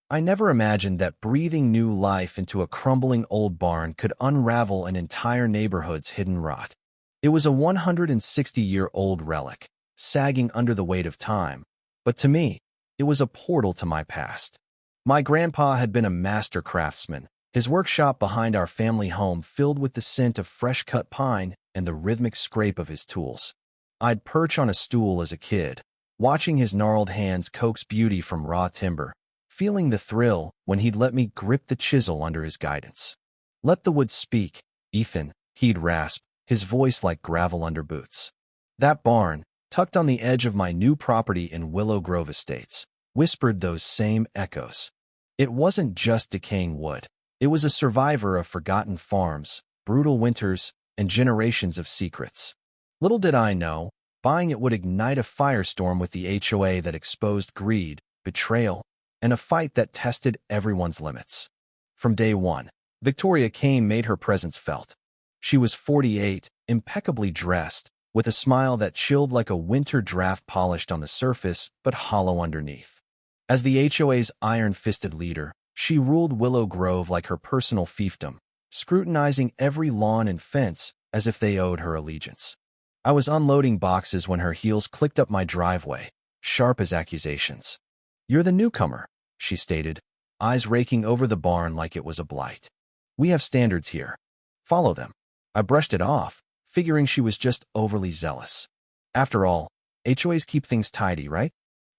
I never imagined that breathing new life into a crumbling old barn could unravel an entire neighborhood's hidden rot. It was a 160-year-old relic, sagging under the weight of time, but to me, it was a portal to my past. My grandpa had been a master craftsman, his workshop behind our family home filled with the scent of fresh-cut pine and the rhythmic scrape of his tools. I'd perch on a stool as a kid, watching his gnarled hands coax beauty from raw timber, feeling the thrill when he'd let me grip the chisel under his guidance. "Let the wood speak, Ethan," he'd rasp, his voice like gravel under boots. That barn, tucked on the edge of my new property in Willow Grove Estates, whispered those same echoes. It wasn't just decaying wood. It was a survivor of forgotten farms, brutal winters, and generations of secrets. Little did I know, buying it would ignite a firestorm with the HOA that exposed greed, betrayal, and a fight that tested everyone's limits. From day one, Victoria Kane made her presence felt. She was 48, impeccably dressed, with a smile that chilled like a winter draft polished on the surface but hollow underneath. As the HOA's iron-fisted leader, she ruled Willow Grove like her personal fiefdom, scrutinizing every lawn and fence as if they owed her allegiance. I was unloading boxes when her heels clicked up my driveway, sharp as accusations. "You're the newcomer," she stated, eyes raking over the barn like it was a blight. "We have standards here. Follow them." I brushed it off, figuring she was just overly zealous. After all, HOAs keep things tidy, right?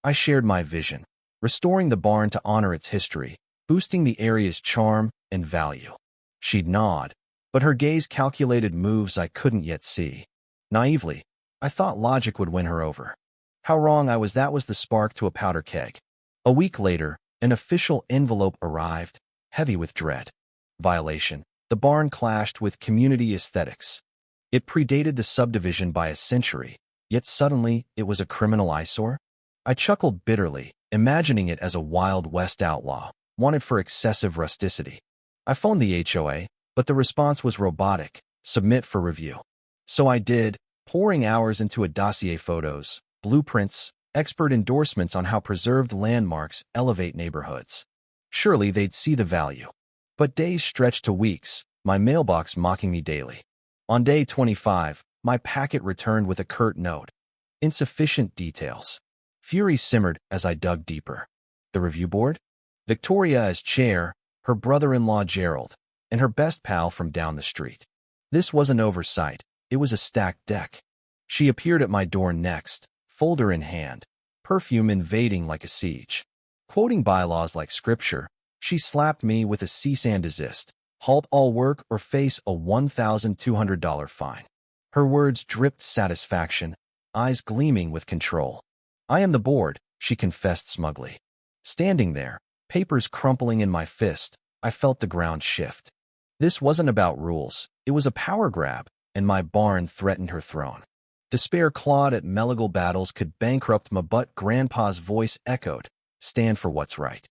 I shared my vision, restoring the barn to honor its history, boosting the area's charm and value. She'd nod, but her gaze calculated moves I couldn't yet see. Naively, I thought logic would win her over. How wrong I was. That was the spark to a powder keg. A week later, an official envelope arrived, heavy with dread. Violation. The barn clashed with community aesthetics. It predated the subdivision by a century, yet suddenly it was a criminal eyesore. I chuckled bitterly, imagining it as a Wild West outlaw, wanted for excessive rusticity. I phoned the HOA, but the response was robotic: submit for review. So I did, pouring hours into a dossier: photos, blueprints, expert endorsements on how preserved landmarks elevate neighborhoods. Surely they'd see the value. But days stretched to weeks, my mailbox mocking me daily. On day 25, my packet returned with a curt note: insufficient details. Fury simmered as I dug deeper. The review board? Victoria as chair, her brother-in-law Gerald, and her best pal from down the street. This wasn't oversight, it was a stacked deck. She appeared at my door next, folder in hand, perfume invading like a siege. Quoting bylaws like scripture, she slapped me with a cease and desist: halt all work or face a $1,200 fine. Her words dripped satisfaction, eyes gleaming with control. "I am the board," she confessed smugly. Standing there, papers crumpling in my fist, I felt the ground shift. This wasn't about rules, it was a power grab, and my barn threatened her throne. Despair clawed at legal battles could bankrupt me, but Grandpa's voice echoed: stand for what's right.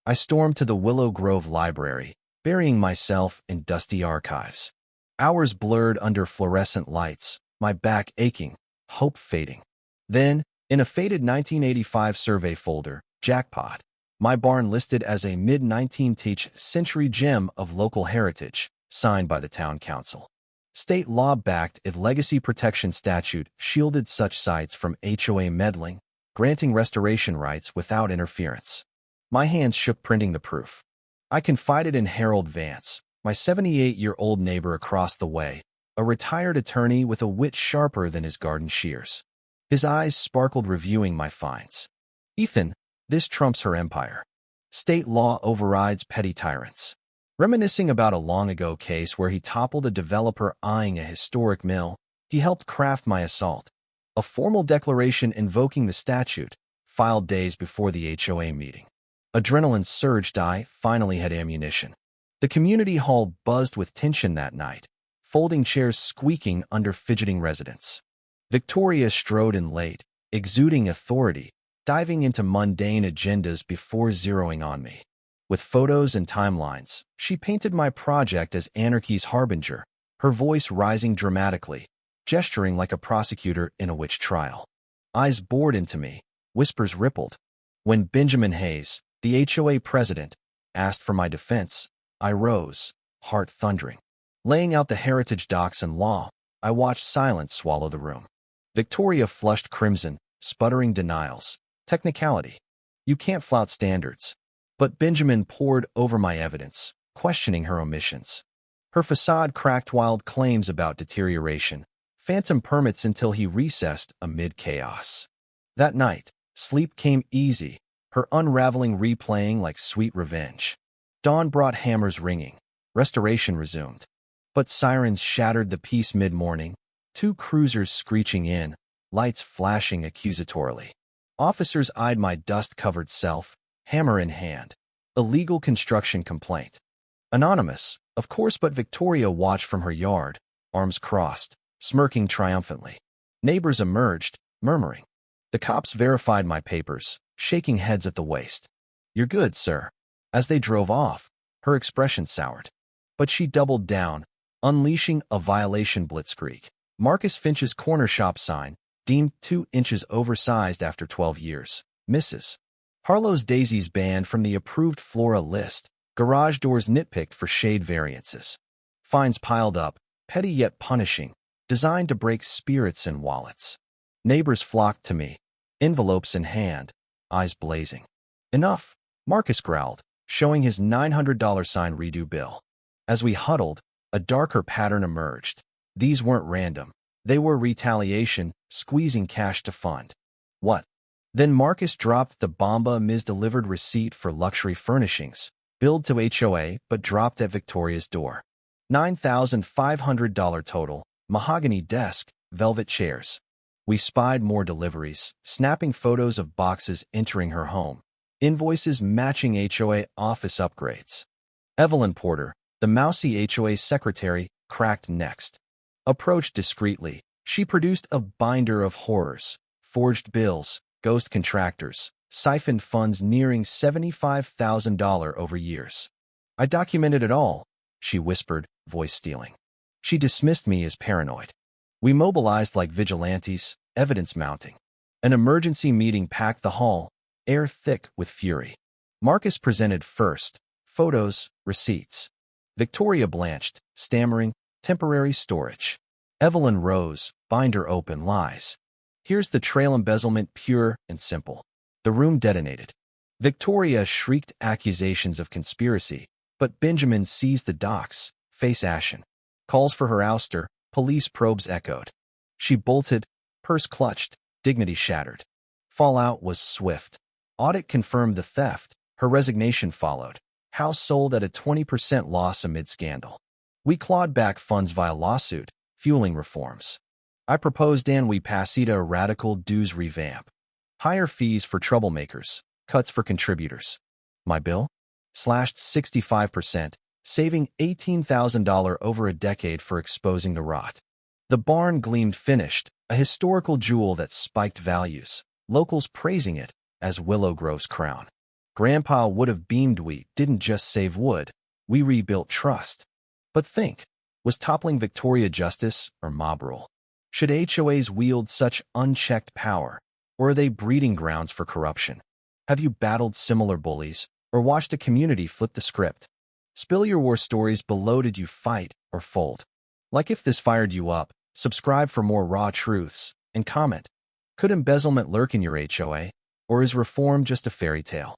I stormed to the Willow Grove Library, burying myself in dusty archives. Hours blurred under fluorescent lights, my back aching, hope fading. Then, in a faded 1985 survey folder, jackpot. My barn listed as a mid-19th century gem of local heritage, signed by the town council. State law-backed if legacy protection statute shielded such sites from HOA meddling, granting restoration rights without interference. My hands shook printing the proof. I confided in Harold Vance, my 78-year-old neighbor across the way, a retired attorney with a wit sharper than his garden shears. His eyes sparkled reviewing my finds. "Ethan, this trumps her empire. State law overrides petty tyrants." Reminiscing about a long-ago case where he toppled a developer eyeing a historic mill, he helped craft my assault. A formal declaration invoking the statute, filed days before the HOA meeting. Adrenaline surged. I finally had ammunition. The community hall buzzed with tension that night, folding chairs squeaking under fidgeting residents. Victoria strode in late, exuding authority, diving into mundane agendas before zeroing on me. With photos and timelines, she painted my project as anarchy's harbinger, her voice rising dramatically, gesturing like a prosecutor in a witch trial. Eyes bored into me, whispers rippled. "When Benjamin Hayes, The HOA president asked for my defense. I rose, heart thundering. Laying out the heritage docs and law, I watched silence swallow the room. Victoria flushed crimson, sputtering denials. Technicality. You can't flout standards. But Benjamin pored over my evidence, questioning her omissions. Her facade cracked wild claims about deterioration, phantom permits until he recessed amid chaos. That night, sleep came easy, her unraveling replaying like sweet revenge. Dawn brought hammers ringing. Restoration resumed. But sirens shattered the peace mid-morning, 2 cruisers screeching in, lights flashing accusatorily. Officers eyed my dust-covered self, hammer in hand. Illegal construction complaint. Anonymous, of course, but Victoria watched from her yard, arms crossed, smirking triumphantly. Neighbors emerged, murmuring. The cops verified my papers, shaking heads at the waist. You're good, sir. As they drove off, her expression soured. But she doubled down, unleashing a violation blitzkrieg. Marcus Finch's corner shop sign, deemed 2 inches oversized after 12 years. Mrs. Harlow's daisies banned from the approved flora list. Garage doors nitpicked for shade variances. Fines piled up, petty yet punishing, designed to break spirits and wallets. Neighbors flocked to me, envelopes in hand, eyes blazing. Enough, Marcus growled, showing his $900 sign redo bill. As we huddled, a darker pattern emerged. These weren't random. They were retaliation, squeezing cash to fund. What? Then Marcus dropped the bomba mis-delivered receipt for luxury furnishings, billed to HOA but dropped at Victoria's door. $9,500 total, mahogany desk, velvet chairs. We spied more deliveries, snapping photos of boxes entering her home, invoices matching HOA office upgrades. Evelyn Porter, the mousy HOA secretary, cracked next. Approached discreetly, she produced a binder of horrors, forged bills, ghost contractors, siphoned funds nearing $75,000 over years. I documented it all, she whispered, voice stealing. She dismissed me as paranoid. We mobilized like vigilantes, evidence mounting. An emergency meeting packed the hall, air thick with fury. Marcus presented first, photos, receipts. Victoria blanched, stammering, temporary storage. Evelyn rose, binder open, lies. Here's the trail, embezzlement pure and simple. The room detonated. Victoria shrieked accusations of conspiracy, but Benjamin seized the docs, face ashen. Calls for her ouster, police probes echoed. She bolted, purse clutched, dignity shattered. Fallout was swift. Audit confirmed the theft, her resignation followed. House sold at a 20% loss amid scandal. We clawed back funds via lawsuit, fueling reforms. I proposed and we passed a radical dues revamp. Higher fees for troublemakers, cuts for contributors. My bill? Slashed 65%, saving $18,000 over a decade for exposing the rot. The barn gleamed finished, a historical jewel that spiked values, locals praising it as Willow Grove's crown. Grandpa would have beamed. We didn't just save wood, we rebuilt trust. But think, was toppling Victoria justice or mob rule? Should HOAs wield such unchecked power, or are they breeding grounds for corruption? Have you battled similar bullies, or watched a community flip the script? Spill your war stories below. Did you fight or fold? Like if this fired you up, subscribe for more raw truths, and comment. Could embezzlement lurk in your HOA, or is reform just a fairy tale?